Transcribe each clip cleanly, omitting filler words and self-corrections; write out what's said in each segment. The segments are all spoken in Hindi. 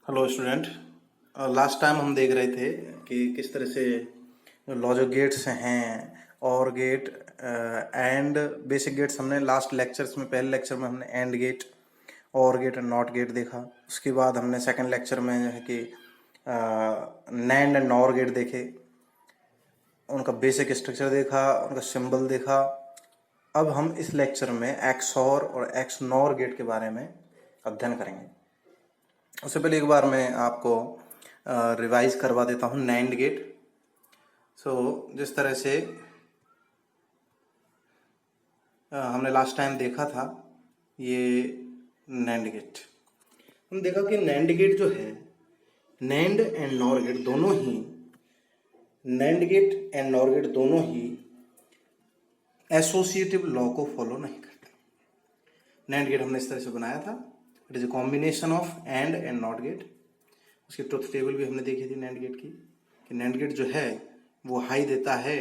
Hello student. लास्ट टाइम हम देख रहे थे कि किस तरह से लॉजिक गेट्स हैं, और गेट, एंड बेसिक गेट्स हमने लास्ट लेक्चर्स में, पहले लेक्चर में हमने एंड गेट, और गेट एंड नॉट गेट देखा। उसके बाद हमने सेकंड लेक्चर में जो है कि नैंड एंड नॉर गेट देखे, उनका बेसिक स्ट्रक्चर देखा, उनका सिंबल देखा। अब हम इस लेक्चर में एक्सॉर और एक्स नॉर गेट के बारे में अध्ययन करेंगे। उससे पहले एक बार मैं आपको रिवाइज करवा देता हूँ नैंड गेट। जिस तरह से हमने लास्ट टाइम देखा था, ये नैंड गेट, हम देखा कि नैंड गेट जो है, नैंड एंड नॉर गेट दोनों ही, nand gate and nor gate दोनों ही एसोसिएटिव लॉ को फॉलो नहीं करते। नैंड गेट हमने इस तरह से बनाया था, it is a combination of and not gate. उसकी ट्रुथ टेबल भी हमने देखी थी नैंड गेट की, कि नैंड गेट जो है वो हाई देता है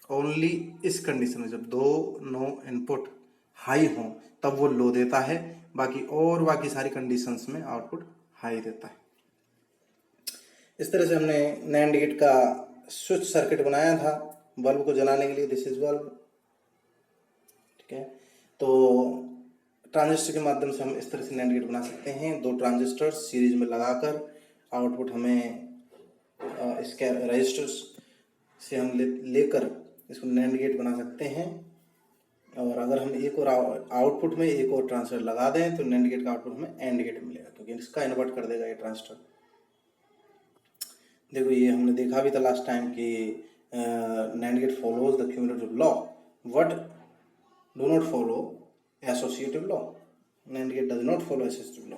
ओनली इस कंडीशन में, जब दो नो इनपुट हाई हो तब वो लो देता है, बाकी सारी कंडीशंस में आउटपुट हाई देता है। इस तरह से हमने नैंड गेट का स्विच सर्किट बनाया था बल्ब को जलाने के लिए। दिस इज बल्ब, ठीक है। तो ट्रांजिस्टर के माध्यम से हम इस तरह से नैंड गेट बना सकते हैं। दो ट्रांजिस्टर सीरीज में लगाकर आउटपुट हमें इसके रजिस्टर्स से हम लेकर इसको नैंड गेट बना सकते हैं। और अगर हम एक और आउटपुट में एक और ट्रांजिस्टर लगा दें तो नैंड गेट का आउटपुट हमें एंड गेट मिलेगा, क्योंकि इसका इन्वर्ट कर देगा ये ट्रांजिस्टर। देखो, ये हमने देखा भी था लास्ट टाइम कि NAND gate follows the cumulative law, but do not follow associative law. NAND gate does not follow associative law.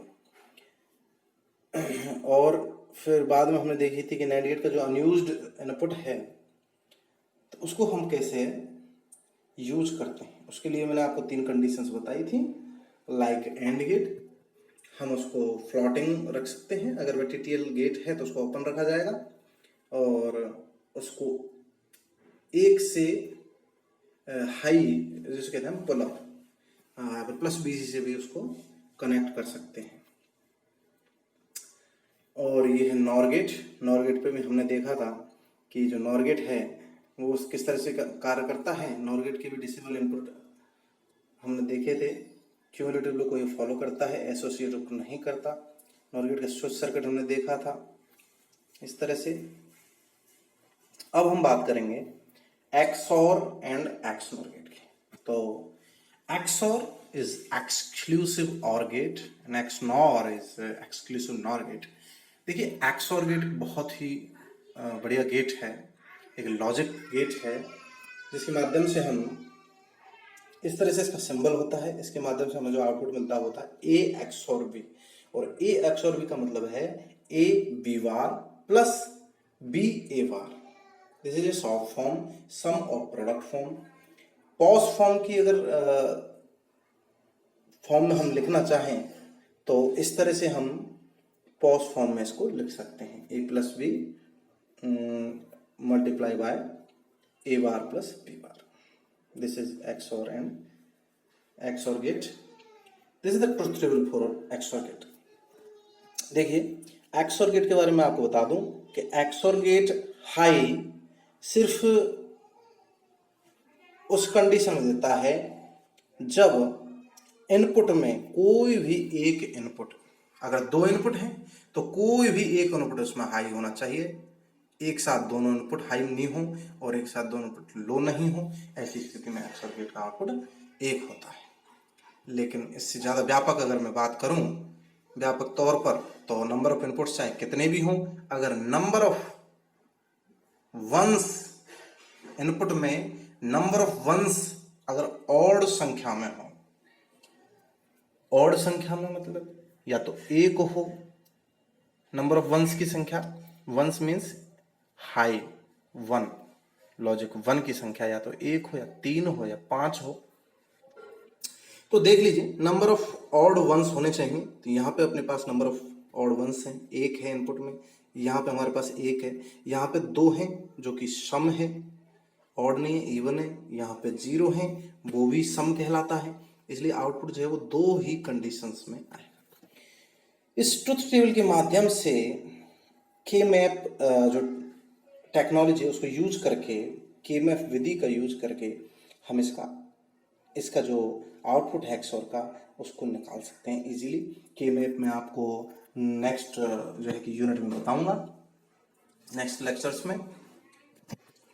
और फिर बाद में हमने देखी थी कि नैंड गेट का जो अनयूज्ड इनपुट है तो उसको हम कैसे यूज करते हैं। उसके लिए मैंने आपको 3 कंडीशंस बताई थी। लाइक एंड गेट, हम उसको फ्लोटिंग रख सकते हैं, अगर वह टीटीएल गेट है तो उसको ओपन रखा जाएगा, और उसको एक से हाई जिसे कहते हैं पुल अप, प्लस बीसी से भी उसको कनेक्ट कर सकते हैं। और ये है नॉर गेट। नॉर गेट पे भी हमने देखा था कि जो नॉर गेट है वो किस तरह से कार्य करता है। नॉर गेट के भी डिसेबल इनपुट हमने देखे थे। क्यूमुलेटिव लॉ को ये फॉलो करता है, एसोसिएटिव को नहीं करता। नॉर गेट का स्विच सर्किट हमने देखा था इस तरह से। अब हम बात करेंगे XOR and XNOR gate की। तो XOR is exclusive or gate and XNOR is exclusive NOR gate. देखिए, एक्सऑर गेट बहुत ही बढ़िया गेट है, एक लॉजिक गेट है, जिसके माध्यम से हम इस तरह से, इसका सिंबल होता है, इसके माध्यम से हमें जो आउटपुट मिलता होता है ए एक्सऑर बी। और ए एक्सऑर बी का मतलब है A B bar plus B A bar. This is a short form, sum of product form. POS form की अगर फॉर्म में हम लिखना चाहें तो इस तरह से हम पॉज फॉर्म में इसको लिख सकते हैं, A plus B multiply by A bar plus B bar. This is XOR and XOR gate. This is the truth table for XOR gate. देखिए, XOR गेट के बारे में आपको बता दूं कि XOR गेट हाई सिर्फ उस कंडीशन में देता है जब इनपुट में कोई भी एक इनपुट, अगर 2 इनपुट हैं तो कोई भी एक इनपुट उसमें हाई होना चाहिए। एक साथ दोनों इनपुट हाई नहीं हो और एक साथ दोनों इनपुट लो नहीं हो, ऐसी स्थिति में XOR गेट का आउटपुट 1 होता है। लेकिन इससे ज़्यादा व्यापक अगर मैं बात करूं, व्यापक तौर पर, तो नंबर ऑफ इनपुट्स चाहे कितने भी हों, अगर नंबर ऑफ वंस इनपुट में नंबर ऑफ वंस अगर ऑड संख्या में हो, ऑड संख्या में मतलब या तो 1 हो नंबर ऑफ वंस की संख्या, वंस मीन्स हाई 1, लॉजिक 1 की संख्या या तो 1 हो या 3 हो या 5 हो। तो देख लीजिए, नंबर ऑफ ऑड वंस होने चाहिए। तो यहाँ पे अपने पास नंबर ऑफ ऑड वंस हैं, 1 है इनपुट में, यहाँ पे हमारे पास 1 है, यहाँ पे 2 हैं जो कि सम है, ऑड नहीं है, इवन है। यहाँ पे 0 है, वो भी सम कहलाता है। इसलिए आउटपुट जो है वो 2 ही कंडीशंस में आएगा। इस ट्रुथ टेबल के माध्यम से के मैप जो टेक्नोलॉजी है उसको यूज करके, के मैप विधि का यूज करके हम इसका जो आउटपुट है एक्सओर का उसको निकाल सकते हैं इजीली। के मैप में आपको नेक्स्ट जो है कि यूनिट में बताऊंगा, नेक्स्ट लेक्चर्स में।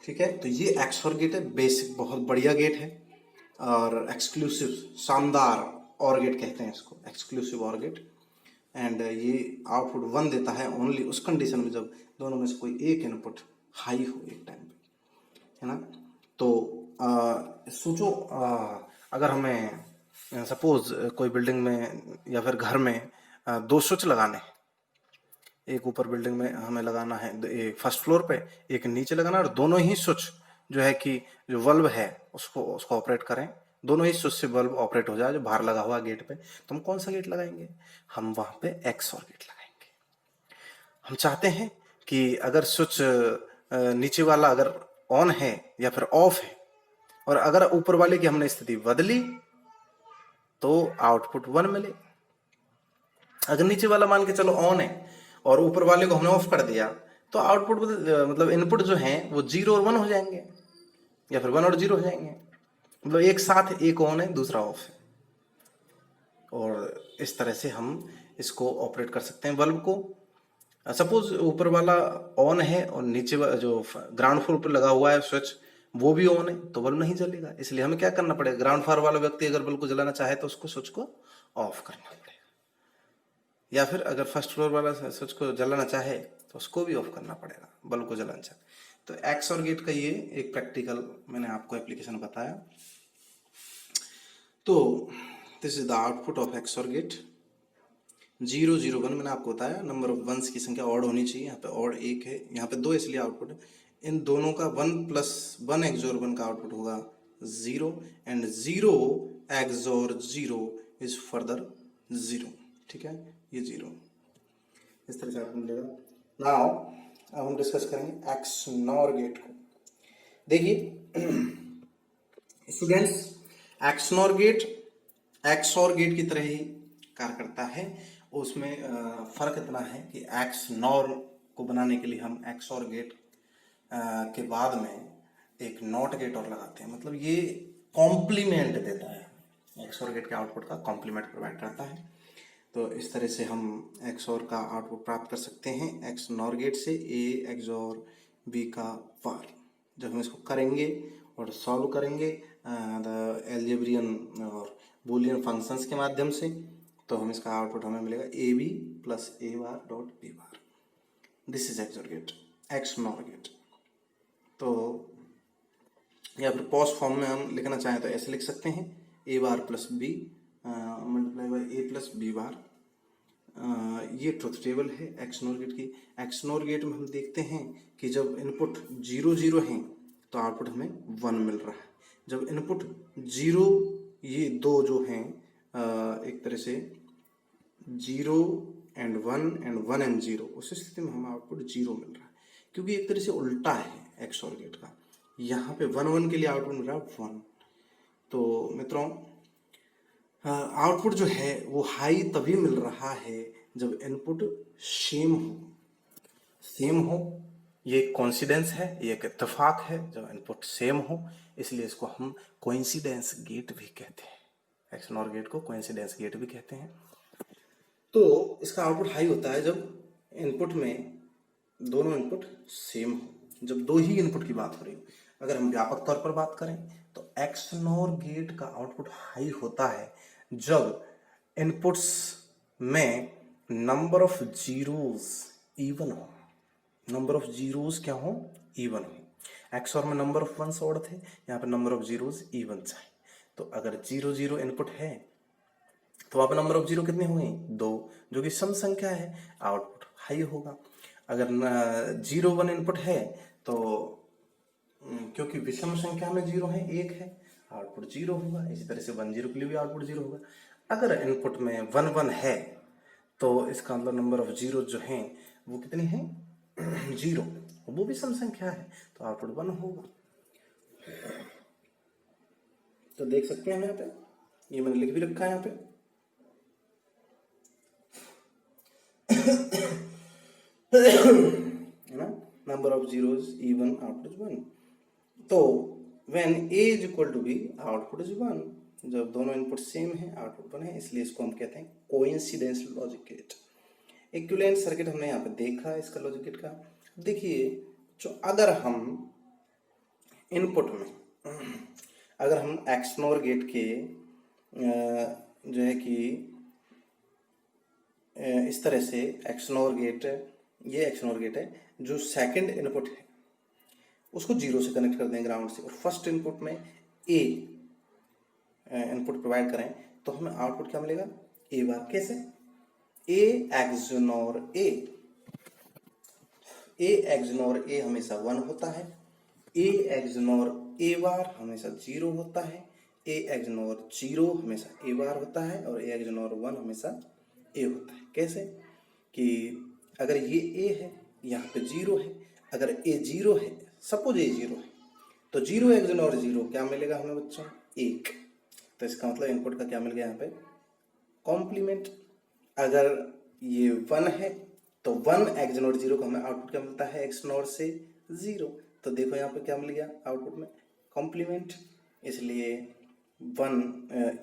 ठीक है, तो ये एक्सओर गेट है, बेसिक बहुत बढ़िया गेट है और एक्सक्लूसिव शानदार और गेट कहते हैं इसको, एक्सक्लूसिव और गेट। एंड ये आउटपुट 1 देता है ओनली उस कंडीशन में जब दोनों में से कोई एक इनपुट हाई हो एक टाइम पे, है ना। तो सोचो अगर हमें सपोज कोई बिल्डिंग में या फिर घर में दो स्विच लगाने हैं, एक ऊपर बिल्डिंग में हमें लगाना है, एक फर्स्ट फ्लोर पे, एक नीचे लगाना है, और दोनों ही स्विच जो है कि जो बल्ब है उसको ऑपरेट करें, दोनों ही स्विच से बल्ब ऑपरेट हो जाए जो बाहर लगा हुआ गेट पे, तो हम कौन सा गेट लगाएंगे? हम वहां पे एक्सओर गेट लगाएंगे। हम चाहते हैं कि अगर स्विच नीचे वाला अगर ऑन है या फिर ऑफ है, और अगर ऊपर वाले की हमने स्थिति बदली तो आउटपुट 1 मिले। अगर नीचे वाला मान के चलो ऑन है और ऊपर वाले को हमने ऑफ कर दिया तो आउटपुट मतलब इनपुट जो है वो 0 और 1 हो जाएंगे, या फिर 1 और 0 हो जाएंगे। मतलब एक साथ एक ऑन है दूसरा ऑफ है, और इस तरह से हम इसको ऑपरेट कर सकते हैं बल्ब को। सपोज ऊपर वाला ऑन है और नीचे जो ग्राउंड फ्लोर पर लगा हुआ है स्विच वो भी ऑन है तो बल्ब नहीं जलेगा। इसलिए हमें क्या करना पड़ेगा? ग्राउंड फ्लोर वाला व्यक्ति अगर बल्ब को जलाना चाहे तो उसको स्विच को ऑफ करना पड़ेगा, या फिर अगर फर्स्ट फ्लोर वाला स्विच को जलाना चाहे तो उसको भी ऑफ करना पड़ेगा, बल्ब को जलाना चाहे तो। एक्सओर गेट का ये एक प्रैक्टिकल मैंने आपको एप्लीकेशन बताया। तो this is the output of XOR gate. 0 0 1 मैंने आपको बताया, नंबर ऑफ वंस की संख्या ऑड होनी चाहिए, यहाँ पे ऑड 1 है, यहाँ पे 2 इसलिए आउटपुट है। इन दोनों का 1 + 1 एक्सोर 1 का आउटपुट होगा 0, एंड 0 एक्सोर 0 इज फर्दर 0। ठीक है, ये 0 इस तरह से आपको मिलेगा। नाउ अब हम डिस्कस करेंगे एक्सनॉर गेट को। देखिए स्टूडेंट्स, एक्सनॉर गेट की तरह ही कार्य करता है। उसमें फर्क इतना है कि एक्सनॉर को बनाने के लिए हम एक्सओर गेट के बाद में एक नॉट गेट और लगाते हैं, मतलब ये कॉम्प्लीमेंट देता है, एक्सओर गेट के आउटपुट का कॉम्प्लीमेंट प्रोवाइड करता है। तो इस तरह से हम एक्सओर का आउटपुट प्राप्त कर सकते हैं एक्सनॉर गेट से, ए एक्सओर बी का वार। जब हम इसको करेंगे और सॉल्व करेंगे द एल्जेब्रियन और बूलियन फंक्शंस के माध्यम से, तो हम इसका आउटपुट हमें मिलेगा A B plus A bar dot B bar. This is XOR gate, XNOR gate. तो या फिर पॉज फॉर्म में हम लिखना चाहें तो ऐसे लिख सकते हैं, A bar plus B multiply by A plus B bar. ये ट्रुथ टेबल है एक्सनोर गेट की। एक्सनोर गेट में हम देखते हैं कि जब इनपुट 0 0 हैं तो आउटपुट हमें 1 मिल रहा है। जब इनपुट 0, ये दो जो हैं एक तरह से 0 एंड 1 एंड 1 एंड 0, उस स्थिति में हमें आउटपुट 0 मिल रहा है, क्योंकि एक तरह से उल्टा है एक्सनोर गेट का। यहाँ पे 1 1 के लिए आउटपुट मिल रहा है 1। तो मित्रों आउटपुट जो है वो हाई तभी मिल रहा है जब इनपुट सेम हो। ये कोइंसिडेंस है, ये एक इत्तेफाक है जब इनपुट सेम हो, इसलिए इसको हम कोइंसिडेंस गेट भी कहते हैं। एक्सनॉर गेट को कोइंसिडेंस गेट भी कहते हैं। तो इसका आउटपुट हाई होता है जब इनपुट में दोनों इनपुट सेम हो, जब दो ही इनपुट की बात हो रही हो। अगर हम व्यापक तौर पर बात करें तो एक्सनॉर गेट का आउटपुट हाई होता है जब इनपुट्स में नंबर ऑफ जीरोस इवन हो। नंबर ऑफ जीरोस क्या हो? इवन हो। एक्सओर में नंबर ऑफ वंस ऑड थे, यहाँ पे नंबर ऑफ जीरोस इवन है। तो अगर 0 0 इनपुट है तो वहां पर नंबर ऑफ जीरो कितने हुए? 2, जो कि सम संख्या है, आउटपुट हाई होगा। अगर 0 1 इनपुट है तो क्योंकि विषम संख्या में 0 है, 1 है, आउटपुट 0 होगा। इसी तरह से 1 0 के लिए भी आउटपुट 0 होगा। अगर इनपुट में 1 1 है तो इसका मतलब नंबर ऑफ जीरो जो हैं वो कितने हैं? 0, वो भी सम संख्या है तो आउटपुट 1 होगा। तो देख सकते हैं यहाँ पे, ये मैंने लिख भी रखा है यहाँ पे। है ना, number of zeros even, output is 1। तो when a is equal to b output is 1। जब दोनों इनपुट सेम है आउटपुट 1 है, इसलिए इसको हम कहते हैं coincidence logic gate. Equivalent circuit हमने यहाँ पे देखा इसका लॉजिक गेट का। देखिए जो अगर हम इनपुट में अगर हम एक्सनोर गेट के जो है कि इस तरह से एक्सनोर गेट, ये एक्सनोर गेट है, जो सेकंड इनपुट है उसको जीरो से कनेक्ट कर दें ग्राउंड से, और फर्स्ट इनपुट में ए इनपुट प्रोवाइड करें, तो हमें आउटपुट क्या मिलेगा, ए बार। कैसे, ए एक्सनोर ए, ए एक्सनोर ए हमेशा 1 होता है, ए एक्सनोर ए बार हमेशा 0 होता है, ए एक्सनोर 0 हमेशा ए बार होता है, और ए एक्सनोर 1 हमेशा ए होता है। कैसे कि अगर ये ए है, यहाँ पे 0 है, अगर ए 0 है, सपोज ए 0 है, तो 0 एक्सनोर 0 क्या मिलेगा हमें बच्चों, 1। तो इसका मतलब इनपुट का क्या मिल गया यहाँ पे, कॉम्प्लीमेंट। अगर ये 1 है तो 1 एक्सनोर 0 का हमें आउटपुट क्या मिलता है, एक्सनोर से 0। तो देखो यहाँ पे क्या मिल गया आउटपुट में, कॉम्प्लीमेंट। इसलिए 1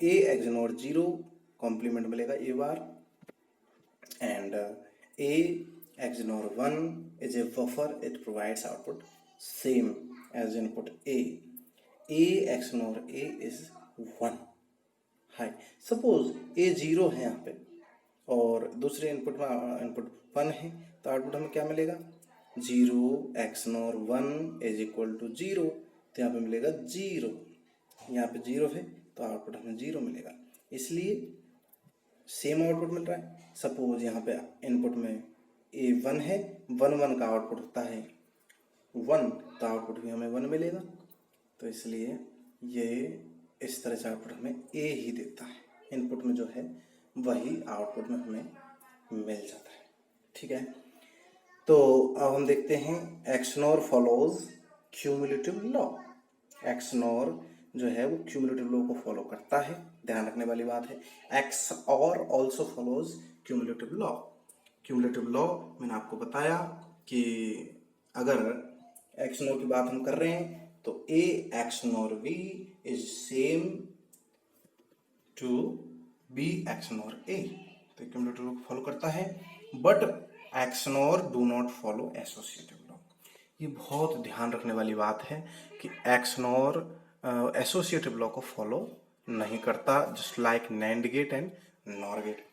ए एक्सनोर 0 कॉम्प्लीमेंट मिलेगा ए बार, and A XNOR 1 is a buffer, it provides output same as input A XNOR A is 1। Hi, suppose A 0 है यहाँ पे और दूसरे इनपुट में इनपुट 1 है, तो आउटपुट हमें क्या मिलेगा, 0 XNOR 1 इज इक्वल टू 0। तो यहाँ पे मिलेगा 0, यहाँ पे 0 है तो आउटपुट हमें 0 मिलेगा, इसलिए सेम आउटपुट मिल रहा है। सपोज यहाँ पे इनपुट में ए 1 है, 1 का आउटपुट होता है 1, तो आउटपुट भी हमें 1 मिलेगा। तो इसलिए ये इस तरह से आउटपुट हमें ए ही देता है, इनपुट में जो है वही आउटपुट में हमें मिल जाता है। ठीक है, तो अब हम देखते हैं XNOR follows cumulative law. XNOR जो है वो क्यूमुलेटिव लॉ को फॉलो करता है, ध्यान रखने वाली बात है। एक्स और also follows cumulative law. Cumulative law मैंने आपको बताया कि अगर एक्सनोर की बात हम कर रहे हैं तो A XNOR B is same to B XNOR A, तो क्यूमुलेटिव लॉ को फॉलो करता है। But XNOR do not follow associative law. ये बहुत ध्यान रखने वाली बात है कि एक्सनोर एसोसिएटिव लॉ को फॉलो नहीं करता, just like nand gate and nor gate.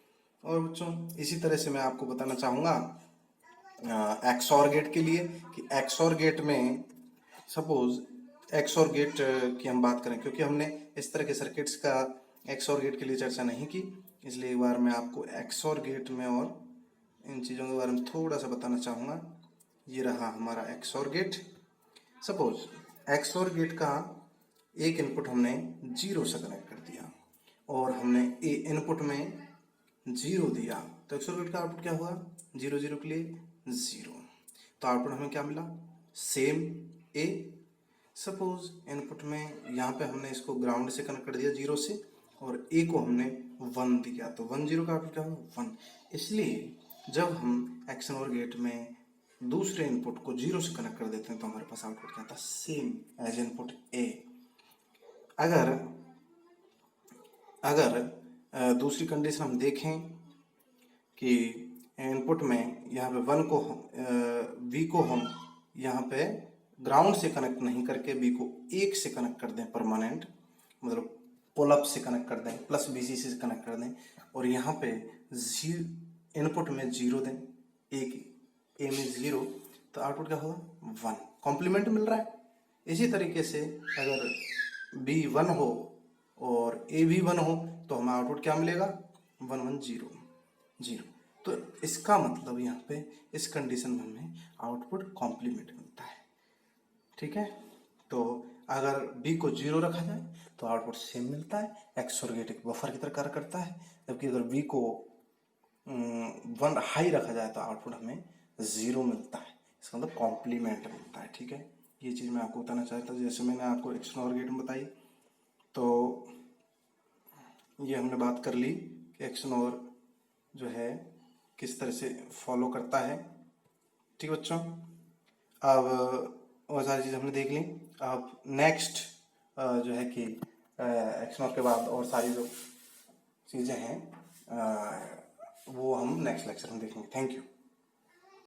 और बच्चों इसी तरह से मैं आपको बताना चाहूँगा एक्सऑर गेट के लिए कि एक्सऑर गेट में सपोज एक्सऑर गेट की हम बात करें, क्योंकि हमने इस तरह के सर्किट्स का एक्सऑर गेट के लिए चर्चा नहीं की, इसलिए एक बार मैं आपको एक्सऑर गेट में और इन चीज़ों के बारे में थोड़ा सा बताना चाहूँगा। ये रहा हमारा XOR gate. Suppose XOR gate का एक इनपुट हमने 0 से कनेक्ट कर दिया और हमने ए इनपुट में 0 दिया, तो एक्सऑर गेट का आउटपुट क्या हुआ, 0 0 के लिए 0। तो आउटपुट हमें क्या मिला, सेम ए। सपोज इनपुट में यहाँ पे हमने इसको ग्राउंड से कनेक्ट कर दिया 0 से, और ए को हमने 1 दिया, तो 1 0 का आउटपुट क्या हुआ, 1। इसलिए जब हम एक्सनोर गेट में दूसरे इनपुट को 0 से कनेक्ट कर देते हैं तो हमारे पास आउटपुट क्या आता है, सेम एज इनपुट ए। अगर दूसरी कंडीशन हम देखें कि इनपुट में यहाँ पे 1 को बी को हम यहाँ पे ग्राउंड से कनेक्ट नहीं करके बी को 1 से कनेक्ट कर दें, परमानेंट मतलब पुल अप से कनेक्ट कर दें, प्लस बीसीसी से कनेक्ट कर दें, और यहाँ पे इनपुट में 0 दें, ए में 0, तो आउटपुट क्या होगा, 1, कॉम्प्लीमेंट मिल रहा है। इसी तरीके से अगर बी 1 हो और ए भी 1 हो तो हमें आउटपुट क्या मिलेगा, 1 1 0 0। तो इसका मतलब यहाँ पे इस कंडीशन में हमें आउटपुट कॉम्प्लीमेंट मिलता है। ठीक है, तो अगर बी को 0 रखा जाए तो आउटपुट सेम मिलता है, एक्सऑर गेट एक बफर की तरह कार्य करता है। जबकि अगर बी को 1 हाई रखा जाए तो आउटपुट हमें 0 मिलता है, इसका मतलब कॉम्प्लीमेंट मिलता है। ठीक है, ये चीज़ मैं आपको बताना चाहता हूँ, जैसे मैंने आपको एक्सनोर गेट में बताई। तो ये हमने बात कर ली कि एक्सनोर जो है किस तरह से फॉलो करता है। ठीक बच्चों, अब वो सारी चीज़ हमने देख ली। अब नेक्स्ट जो है कि एक्सनॉर के बाद और सारी जो चीज़ें हैं वो हम नेक्स्ट लेक्चर में देखेंगे। Thank you.